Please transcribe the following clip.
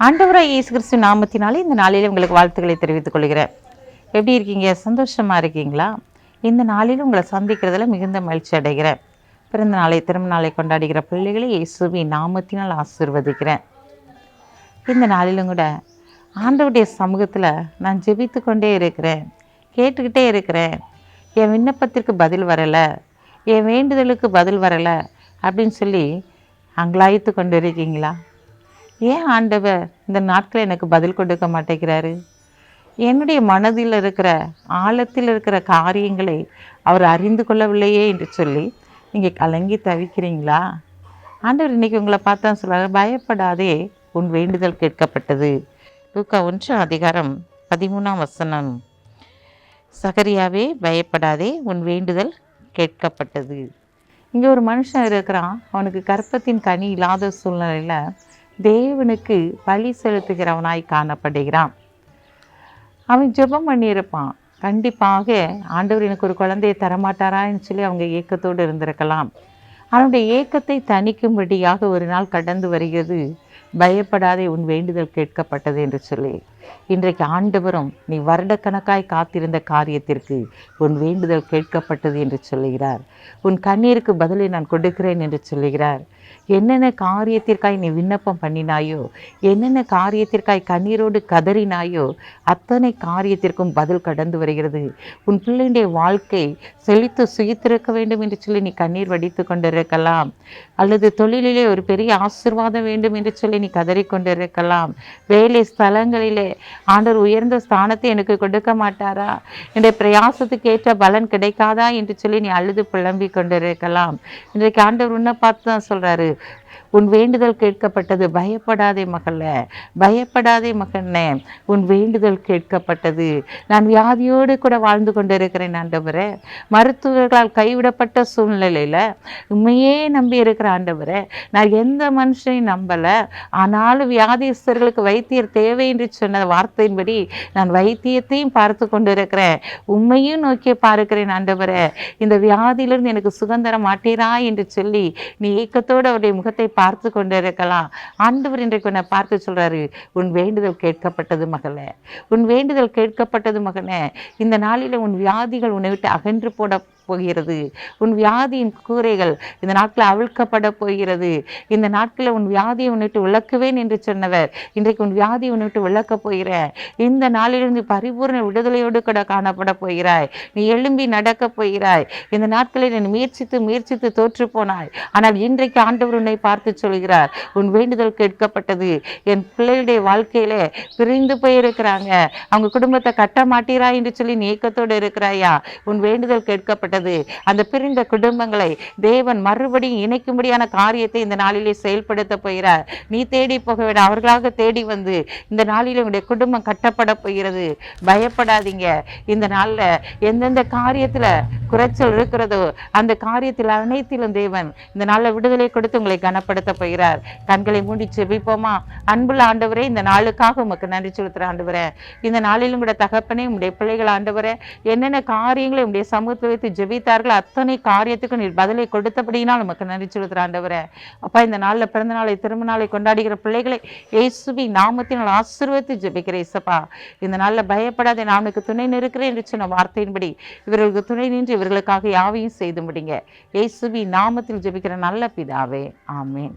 ஆண்டவராய் இயேசு கிறிஸ்து நாமத்தினாலே இந்த நாளில் உங்களுக்கு வாழ்த்துக்களை தெரிவித்துக் கொள்கிறேன். எப்படி இருக்கீங்க? சந்தோஷமாக இருக்கீங்களா? இந்த நாளில் உங்களை சந்திக்கிறதுல மிகுந்த மகிழ்ச்சி அடைகிறேன். பிறந்த நாளை திரும்ப நாளை கொண்டாடுகிற பிள்ளைகளை இயேசுவின் நாமத்தினால் ஆசீர்வதிக்கிறேன். இந்த நாளிலும் கூட ஆண்டவருடைய சமூகத்தில் நான் ஜெபித்து கொண்டே இருக்கிறேன், கேட்டுக்கிட்டே இருக்கிறேன். என் விண்ணப்பத்திற்கு பதில் வரலை, என் வேண்டுதலுக்கு பதில் வரலை அப்படின்னு சொல்லி அங்கலாய்த்து கொண்டு இருக்கீங்களா? ஏன் ஆண்டவர் இந்த நாட்களில் எனக்கு பதில் கொடுக்க மாட்டேங்கிறாரு? என்னுடைய மனதில் இருக்கிற ஆழத்தில் இருக்கிற காரியங்களை அவர் அறிந்து கொள்ளவில்லையே என்று சொல்லி நீங்கள் கலங்கி தவிக்கிறீங்களா? ஆண்டவர் இன்னைக்கு உங்களை பார்த்தா சொல்கிறார், பயப்படாதே, உன் வேண்டுதல் கேட்கப்பட்டது. லூக்கா 1:13 சகரியாவே பயப்படாதே, உன் வேண்டுதல் கேட்கப்பட்டது. இங்கே ஒரு மனுஷன் இருக்கிறான், அவனுக்கு கர்ப்பத்தின் கனி இல்லாத சூழ்நிலையில் தேவனுக்கு பலி செலுத்துகிறவனாய் காணப்படுகிறான். அவன் ஜெபம் பண்ணியிருப்பான், கண்டிப்பாக ஆண்டவர் எனக்கு ஒரு குழந்தையை தரமாட்டாரான்னு சொல்லி அவங்க ஏக்கத்தோடு இருந்திருக்கலாம். அவனுடைய ஏக்கத்தை தணிக்கும்படியாக ஒரு நாள் கடந்து வருகிறது, பயப்படாதே, உன் வேண்டுதல் கேட்கப்பட்டது என்று சொல்லி. இன்றைக்கு ஆண்டவரும் நீ வருடக்கணக்காய் காத்திருந்த காரியத்திற்கு உன் வேண்டுதல் கேட்கப்பட்டது என்று சொல்லுகிறார். உன் கண்ணீருக்கு பதிலை நான் கொடுக்கிறேன் என்று சொல்லுகிறார். என்னென்ன காரியத்திற்காய் நீ விண்ணப்பம் பண்ணினாயோ, என்னென்ன காரியத்திற்காய் கண்ணீரோடு கதறினாயோ, அத்தனை காரியத்திற்கும் பதில் கடந்து வருகிறது. உன் பிள்ளையுடைய வாழ்க்கை செழித்து சுயித்திருக்க வேண்டும் என்று சொல்லி நீ கண்ணீர் வடித்து கொண்டிருக்கலாம். அல்லது தொழிலிலே ஒரு பெரிய ஆசீர்வாதம் வேண்டும் என்று சொல்லி நீ கதறிக்கொண்டிருக்கலாம். வேலை ஸ்தலங்களிலே ஆண்டவர் உயர்ந்த ஸ்தானத்தை எனக்கு கொடுக்க மாட்டாரா, என்னுடைய பிரயாசத்துக்கு ஏற்ற பலன் கிடைக்காதா என்று சொல்லி நீ அழுது புலம்பிக் கொண்டிருக்கலாம். இன்றைக்கு ஆண்டவர் உன்னை பார்த்து தான் சொல்கிறாரு, உன் வேண்டுதல் கேட்கப்பட்டது, பயப்படாதே மகளே, பயப்படாதே மகனே, உன் வேண்டுதல் கேட்கப்பட்டது. நான் வியாதியோடு கூட வாழ்ந்து கொண்டிருக்கிறேன் ஆண்டவரே, மருத்துவர்களால் கைவிடப்பட்ட சூழ்நிலையில் உண்மையே நம்பி இருக்கிற ஆண்டவரே, நான் எந்த மனுஷனையும் நம்பலை, ஆனாலும் வியாதிஸ்தர்களுக்கு வைத்தியர் தேவை என்று சொன்ன வார்த்தையின்படி நான் வைத்தியத்தையும் பார்த்து கொண்டிருக்கிறேன், உண்மையும் நோக்கி பார்க்கிறேன் ஆண்டவரே, இந்த வியாதியிலிருந்து எனக்கு சுதந்திரம் மாட்டீரா என்று சொல்லி நீ ஏக்கத்தோடு அவருடைய முகத்தை பார்த்து கொண்டிருக்கலாம். ஆண்டவர் இன்றைக்கு உன்னை பார்த்து சொல்றாரு, உன் வேண்டுதல் கேட்கப்பட்டது மகளே, உன் வேண்டுதல் கேட்கப்பட்டது மகனே. இந்த நாளில் உன் வியாதிகள் உன்னை விட்டு அகன்று போட போகிறது. உன் வியாதியின் கூரைகள் இந்த நாட்களில் அவிழ்க்கப்பட போகிறது. இந்த நாட்களில் உன் வியாதியை உன்னிட்டு விளக்குவேன் என்று சொன்னவர் இன்றைக்கு உன் வியாதியை உன்னிட்டு விளக்கப் போகிறாய். இந்த நாளிலிருந்து பரிபூர்ண விடுதலையோடு கூட காணப்பட போகிறாய். நீ எழும்பி நடக்க போகிறாய். இந்த நாட்களில் நீ முயற்சித்து தோற்று போனாய். ஆனால் இன்றைக்கு ஆண்டவர் உன்னை பார்த்து சொல்கிறார், உன் வேண்டுதல் கேட்கப்பட்டது. என் பிள்ளைகளுடைய வாழ்க்கையிலே பிரிந்து போயிருக்கிறாங்க, அவங்க குடும்பத்தை கட்ட மாட்டீரா என்று சொல்லி நீ ஏக்கத்தோடு இருக்கிறாயா? உன் வேண்டுதல் கேட்கப்பட்டது. அந்த பிரிந்த குடும்பங்களை தேவன் மறுபடியும் இணைக்கும்படியான காரியத்தை இந்த நாளிலே செயல்படுத்த போகிறார். நீ தேடி போக விட அவர்களாக தேடி வந்து இந்த நாளில் உங்களுடைய குடும்பம் கட்டப்பட போகிறது. பயப்படாதீங்க. இந்த நாளில் எந்தெந்த காரியத்தில் குறைச்சல் இருக்கிறதோ அந்த காரியத்தில் அனைத்திலும் தேவன் இந்த நாளில் விடுதலை கொடுத்து உங்களை கனப்படுத்த போகிறார். கண்களை மூடி ஜெபிப்போமா? அன்புள்ள ஆண்டவரே, இந்த நாளுக்காக உமக்கு நன்றி செலுத்துகிற ஆண்டவரே, இந்த நாளிலும் கூட தகப்பனே, உங்களுடைய பிள்ளைகள் ஆண்டவரே என்னென்ன காரியங்களை உங்களுடைய சமூகத்தில் வைத்து ஜெபித்தார்கள் அத்தனை காரியத்துக்கு நீர் பதிலை கொடுத்தபடினால் உமக்கு நன்றி செலுத்துகிற ஆண்டவரே. அப்பா, இந்த நாளில் பிறந்த நாளை திரும்ப நாளை கொண்டாடுகிற பிள்ளைகளை இயேசுவின் நாமத்தினால் ஆசீர்வதித்து ஜெபிக்கிறேன். இயேசப்பா, இந்த நாளில் பயப்படாதே, நான் உனக்கு துணை நிற்கிறேன் என்று சொன்ன வார்த்தையின்படி இவர்களுக்கு துணை நின்று இவர்களுக்காக யாவையும் செய்து முடிங்க. இயேசுவின் நாமத்தில் ஜெபிக்கிற நல்ல பிதாவே, ஆமேன்.